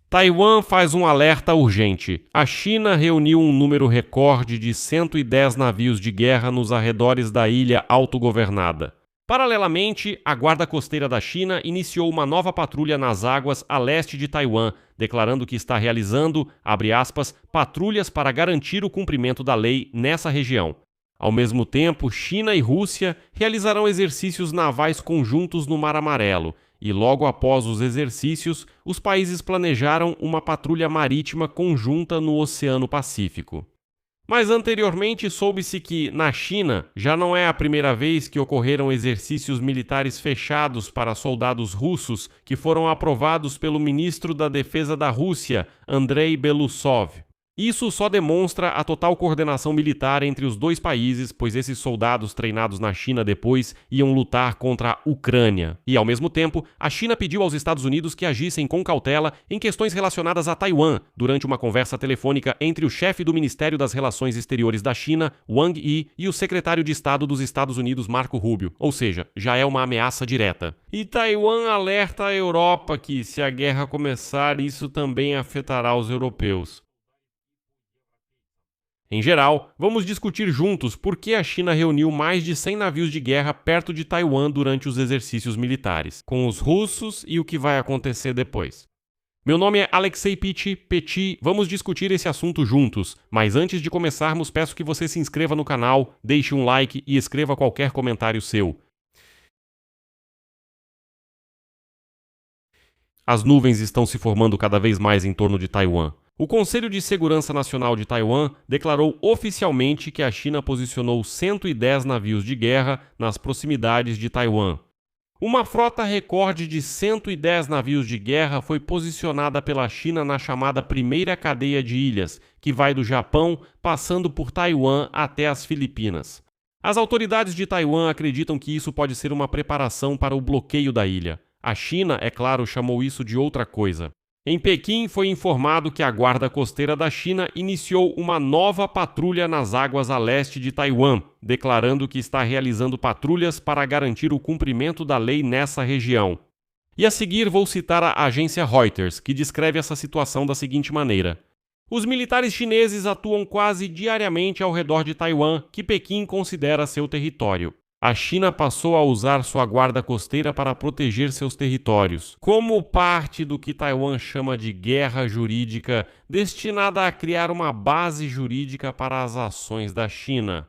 Taiwan faz um alerta urgente. A China reuniu um número recorde de 110 navios de guerra nos arredores da ilha autogovernada. Paralelamente, a Guarda Costeira da China iniciou uma nova patrulha nas águas a leste de Taiwan, declarando que está realizando, abre aspas, patrulhas para garantir o cumprimento da lei nessa região. Ao mesmo tempo, China e Rússia realizarão exercícios navais conjuntos no Mar Amarelo, e logo após os exercícios, os países planejaram uma patrulha marítima conjunta no Oceano Pacífico. Mas anteriormente soube-se que, na China, já não é a primeira vez que ocorreram exercícios militares fechados para soldados russos que foram aprovados pelo ministro da Defesa da Rússia, Andrei Belousov. Isso só demonstra a total coordenação militar entre os dois países, pois esses soldados treinados na China depois iam lutar contra a Ucrânia. E, ao mesmo tempo, a China pediu aos Estados Unidos que agissem com cautela em questões relacionadas a Taiwan, durante uma conversa telefônica entre o chefe do Ministério das Relações Exteriores da China, Wang Yi, e o secretário de Estado dos Estados Unidos, Marco Rubio. Ou seja, já é uma ameaça direta. E Taiwan alerta a Europa que, se a guerra começar, isso também afetará os europeus. Em geral, vamos discutir juntos por que a China reuniu mais de 100 navios de guerra perto de Taiwan durante os exercícios militares, com os russos e o que vai acontecer depois. Meu nome é Alexei Petit, vamos discutir esse assunto juntos, mas antes de começarmos peço que você se inscreva no canal, deixe um like e escreva qualquer comentário seu. As nuvens estão se formando cada vez mais em torno de Taiwan. O Conselho de Segurança Nacional de Taiwan declarou oficialmente que a China posicionou 110 navios de guerra nas proximidades de Taiwan. Uma frota recorde de 110 navios de guerra foi posicionada pela China na chamada primeira cadeia de ilhas, que vai do Japão, passando por Taiwan até as Filipinas. As autoridades de Taiwan acreditam que isso pode ser uma preparação para o bloqueio da ilha. A China, é claro, chamou isso de outra coisa. Em Pequim, foi informado que a Guarda Costeira da China iniciou uma nova patrulha nas águas a leste de Taiwan, declarando que está realizando patrulhas para garantir o cumprimento da lei nessa região. E a seguir vou citar a agência Reuters, que descreve essa situação da seguinte maneira. Os militares chineses atuam quase diariamente ao redor de Taiwan, que Pequim considera seu território. A China passou a usar sua guarda costeira para proteger seus territórios, como parte do que Taiwan chama de guerra jurídica, destinada a criar uma base jurídica para as ações da China.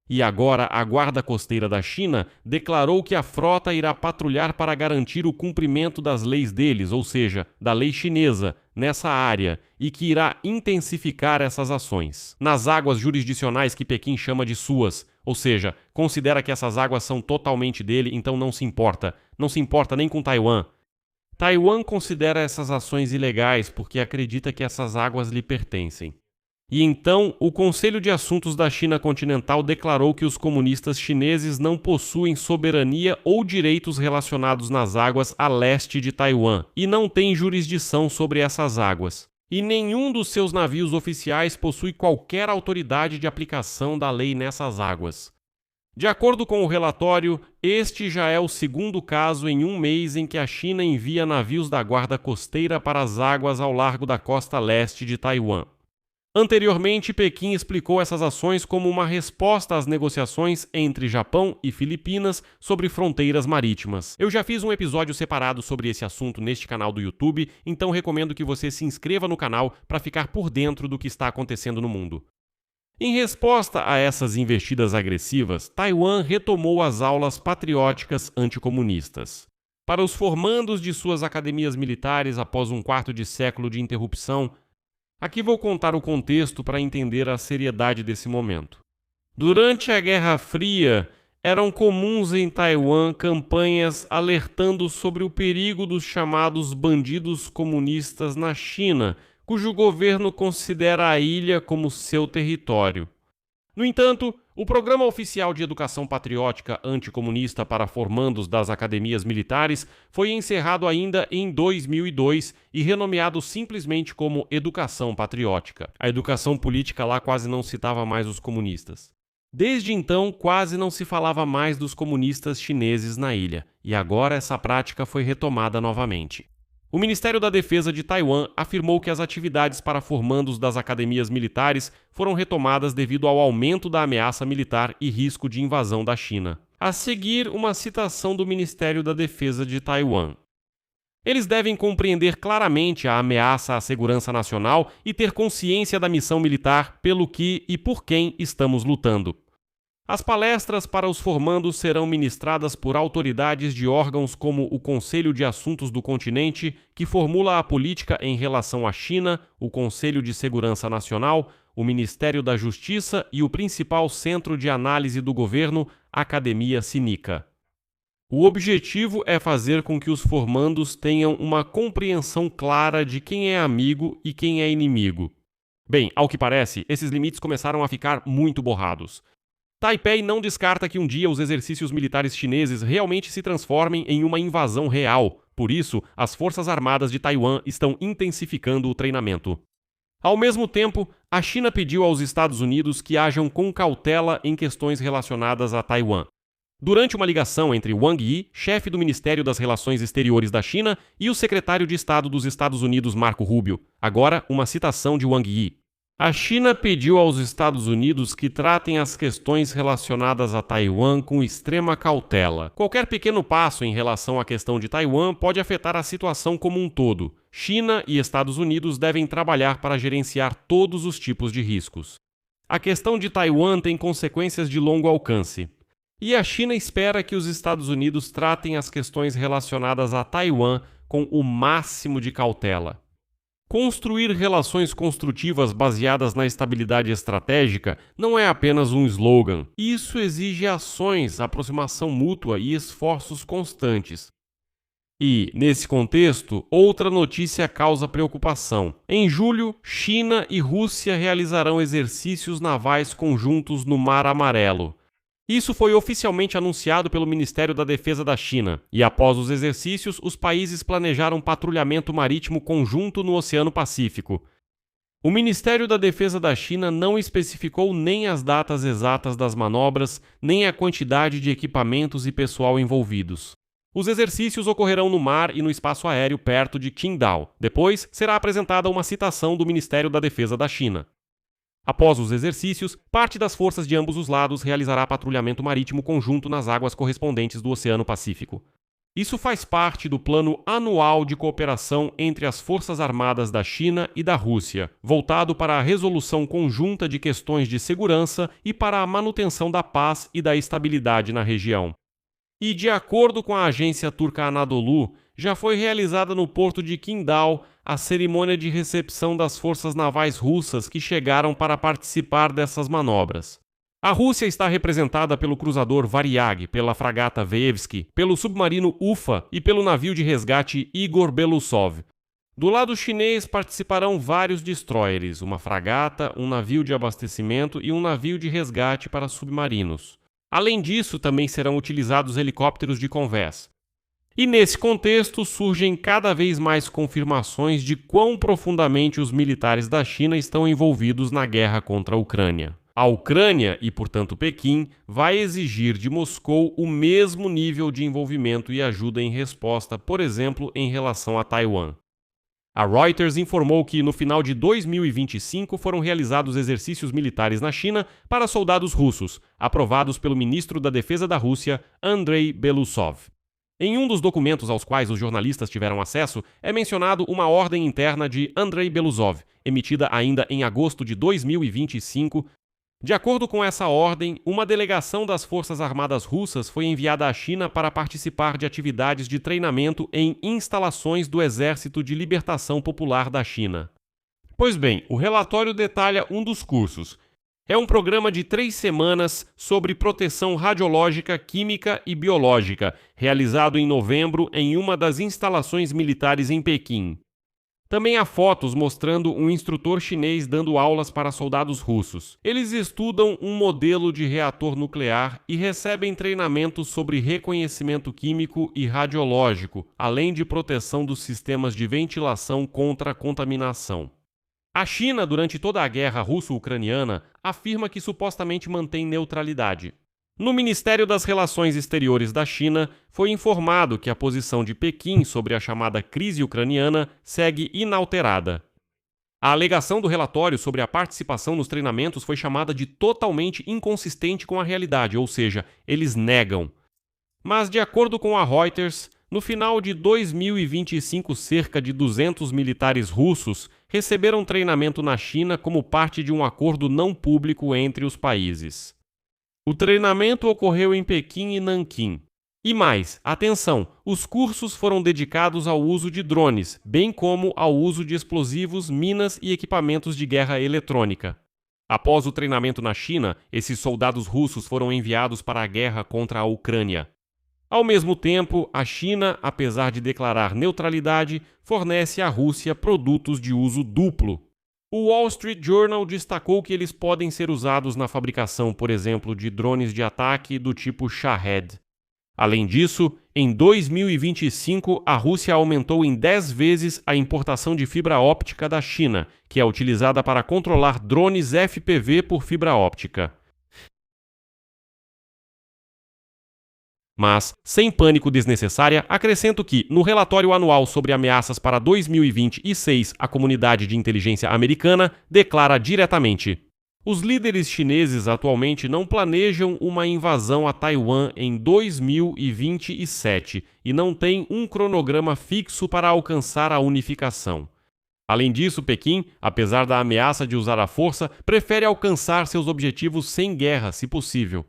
E agora a Guarda Costeira da China declarou que a frota irá patrulhar para garantir o cumprimento das leis deles, ou seja, da lei chinesa, nessa área, e que irá intensificar essas ações nas águas jurisdicionais que Pequim chama de suas, ou seja, considera que essas águas são totalmente dele, então não se importa nem com Taiwan. Taiwan considera essas ações ilegais porque acredita que essas águas lhe pertencem. E então, o Conselho de Assuntos da China Continental declarou que os comunistas chineses não possuem soberania ou direitos relacionados nas águas a leste de Taiwan e não têm jurisdição sobre essas águas. E nenhum dos seus navios oficiais possui qualquer autoridade de aplicação da lei nessas águas. De acordo com o relatório, este já é o segundo caso em um mês em que a China envia navios da Guarda Costeira para as águas ao largo da costa leste de Taiwan. Anteriormente, Pequim explicou essas ações como uma resposta às negociações entre Japão e Filipinas sobre fronteiras marítimas. Eu já fiz um episódio separado sobre esse assunto neste canal do YouTube, então recomendo que você se inscreva no canal para ficar por dentro do que está acontecendo no mundo. Em resposta a essas investidas agressivas, Taiwan retomou as aulas patrióticas anticomunistas. Para os formandos de suas academias militares após um quarto de século de interrupção, aqui vou contar o contexto para entender a seriedade desse momento. Durante a Guerra Fria, eram comuns em Taiwan campanhas alertando sobre o perigo dos chamados bandidos comunistas na China, cujo governo considera a ilha como seu território. No entanto, o Programa Oficial de Educação Patriótica Anticomunista para formandos das academias militares foi encerrado ainda em 2002 e renomeado simplesmente como Educação Patriótica. A educação política lá quase não citava mais os comunistas. Desde então, quase não se falava mais dos comunistas chineses na ilha, e agora essa prática foi retomada novamente. O Ministério da Defesa de Taiwan afirmou que as atividades para formandos das academias militares foram retomadas devido ao aumento da ameaça militar e risco de invasão da China. A seguir, uma citação do Ministério da Defesa de Taiwan. Eles devem compreender claramente a ameaça à segurança nacional e ter consciência da missão militar pelo que e por quem estamos lutando. As palestras para os formandos serão ministradas por autoridades de órgãos como o Conselho de Assuntos do Continente, que formula a política em relação à China, o Conselho de Segurança Nacional, o Ministério da Justiça e o principal centro de análise do governo, Academia Sinica. O objetivo é fazer com que os formandos tenham uma compreensão clara de quem é amigo e quem é inimigo. Bem, ao que parece, esses limites começaram a ficar muito borrados. Taipei não descarta que um dia os exercícios militares chineses realmente se transformem em uma invasão real. Por isso, as Forças Armadas de Taiwan estão intensificando o treinamento. Ao mesmo tempo, a China pediu aos Estados Unidos que ajam com cautela em questões relacionadas a Taiwan. Durante uma ligação entre Wang Yi, chefe do Ministério das Relações Exteriores da China, e o secretário de Estado dos Estados Unidos, Marco Rubio. Agora, uma citação de Wang Yi. A China pediu aos Estados Unidos que tratem as questões relacionadas a Taiwan com extrema cautela. Qualquer pequeno passo em relação à questão de Taiwan pode afetar a situação como um todo. China e Estados Unidos devem trabalhar para gerenciar todos os tipos de riscos. A questão de Taiwan tem consequências de longo alcance. E a China espera que os Estados Unidos tratem as questões relacionadas a Taiwan com o máximo de cautela. Construir relações construtivas baseadas na estabilidade estratégica não é apenas um slogan. Isso exige ações, aproximação mútua e esforços constantes. E, nesse contexto, outra notícia causa preocupação. Em julho, China e Rússia realizarão exercícios navais conjuntos no Mar Amarelo. Isso foi oficialmente anunciado pelo Ministério da Defesa da China, e após os exercícios, os países planejaram patrulhamento marítimo conjunto no Oceano Pacífico. O Ministério da Defesa da China não especificou nem as datas exatas das manobras, nem a quantidade de equipamentos e pessoal envolvidos. Os exercícios ocorrerão no mar e no espaço aéreo perto de Qingdao. Depois, será apresentada uma citação do Ministério da Defesa da China. Após os exercícios, parte das forças de ambos os lados realizará patrulhamento marítimo conjunto nas águas correspondentes do Oceano Pacífico. Isso faz parte do Plano Anual de Cooperação entre as Forças Armadas da China e da Rússia, voltado para a resolução conjunta de questões de segurança e para a manutenção da paz e da estabilidade na região. E, de acordo com a agência turca Anadolu, já foi realizada no porto de Qingdao a cerimônia de recepção das forças navais russas que chegaram para participar dessas manobras. A Rússia está representada pelo cruzador Varyag, pela fragata Veevsky, pelo submarino Ufa e pelo navio de resgate Igor Belousov. Do lado chinês participarão vários destroyers, uma fragata, um navio de abastecimento e um navio de resgate para submarinos. Além disso, também serão utilizados helicópteros de convés. E nesse contexto surgem cada vez mais confirmações de quão profundamente os militares da China estão envolvidos na guerra contra a Ucrânia. A Ucrânia, e portanto Pequim, vai exigir de Moscou o mesmo nível de envolvimento e ajuda em resposta, por exemplo, em relação a Taiwan. A Reuters informou que no final de 2025 foram realizados exercícios militares na China para soldados russos, aprovados pelo ministro da Defesa da Rússia, Andrei Belousov. Em um dos documentos aos quais os jornalistas tiveram acesso, é mencionado uma ordem interna de Andrei Belousov, emitida ainda em agosto de 2025. De acordo com essa ordem, uma delegação das Forças Armadas Russas foi enviada à China para participar de atividades de treinamento em instalações do Exército de Libertação Popular da China. Pois bem, o relatório detalha um dos cursos. É um programa de 3 semanas sobre proteção radiológica, química e biológica, realizado em novembro em uma das instalações militares em Pequim. Também há fotos mostrando um instrutor chinês dando aulas para soldados russos. Eles estudam um modelo de reator nuclear e recebem treinamentos sobre reconhecimento químico e radiológico, além de proteção dos sistemas de ventilação contra a contaminação. A China, durante toda a guerra russo-ucraniana, afirma que supostamente mantém neutralidade. No Ministério das Relações Exteriores da China, foi informado que a posição de Pequim sobre a chamada crise ucraniana segue inalterada. A alegação do relatório sobre a participação nos treinamentos foi chamada de totalmente inconsistente com a realidade, ou seja, eles negam. Mas, de acordo com a Reuters, no final de 2025, cerca de 200 militares russos receberam treinamento na China como parte de um acordo não público entre os países. O treinamento ocorreu em Pequim e Nanquim. E mais, atenção, os cursos foram dedicados ao uso de drones, bem como ao uso de explosivos, minas e equipamentos de guerra eletrônica. Após o treinamento na China, esses soldados russos foram enviados para a guerra contra a Ucrânia. Ao mesmo tempo, a China, apesar de declarar neutralidade, fornece à Rússia produtos de uso duplo. O Wall Street Journal destacou que eles podem ser usados na fabricação, por exemplo, de drones de ataque do tipo Shahed. Além disso, em 2025, a Rússia aumentou em 10 vezes a importação de fibra óptica da China, que é utilizada para controlar drones FPV por fibra óptica. Mas, sem pânico desnecessária, acrescento que, no relatório anual sobre ameaças para 2026, a comunidade de inteligência americana declara diretamente: os líderes chineses atualmente não planejam uma invasão a Taiwan em 2027 e não têm um cronograma fixo para alcançar a unificação. Além disso, Pequim, apesar da ameaça de usar a força, prefere alcançar seus objetivos sem guerra, se possível.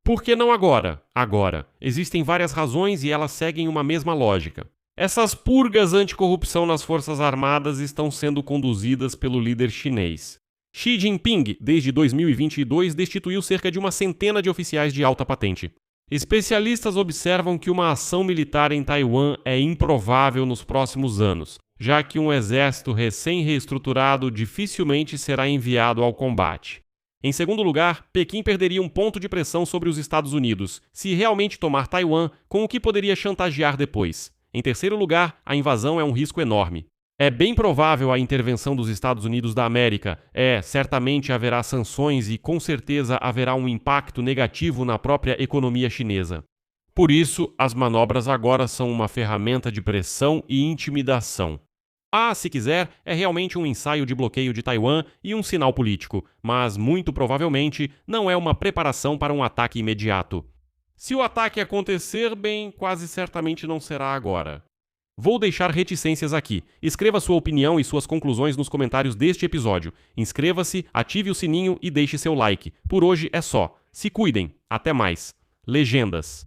Por que não agora? Agora. Existem várias razões e elas seguem uma mesma lógica. Essas purgas anticorrupção nas Forças Armadas estão sendo conduzidas pelo líder chinês. Xi Jinping, desde 2022, destituiu cerca de uma centena de oficiais de alta patente. Especialistas observam que uma ação militar em Taiwan é improvável nos próximos anos, já que um exército recém-reestruturado dificilmente será enviado ao combate. Em segundo lugar, Pequim perderia um ponto de pressão sobre os Estados Unidos, se realmente tomar Taiwan, com o que poderia chantagear depois. Em terceiro lugar, a invasão é um risco enorme. É bem provável a intervenção dos Estados Unidos da América. Certamente haverá sanções e com certeza haverá um impacto negativo na própria economia chinesa. Por isso, as manobras agora são uma ferramenta de pressão e intimidação. Se quiser, é realmente um ensaio de bloqueio de Taiwan e um sinal político, mas muito provavelmente não é uma preparação para um ataque imediato. Se o ataque acontecer, bem, quase certamente não será agora. Vou deixar reticências aqui. Escreva sua opinião e suas conclusões nos comentários deste episódio. Inscreva-se, ative o sininho e deixe seu like. Por hoje é só. Se cuidem. Até mais. Legendas.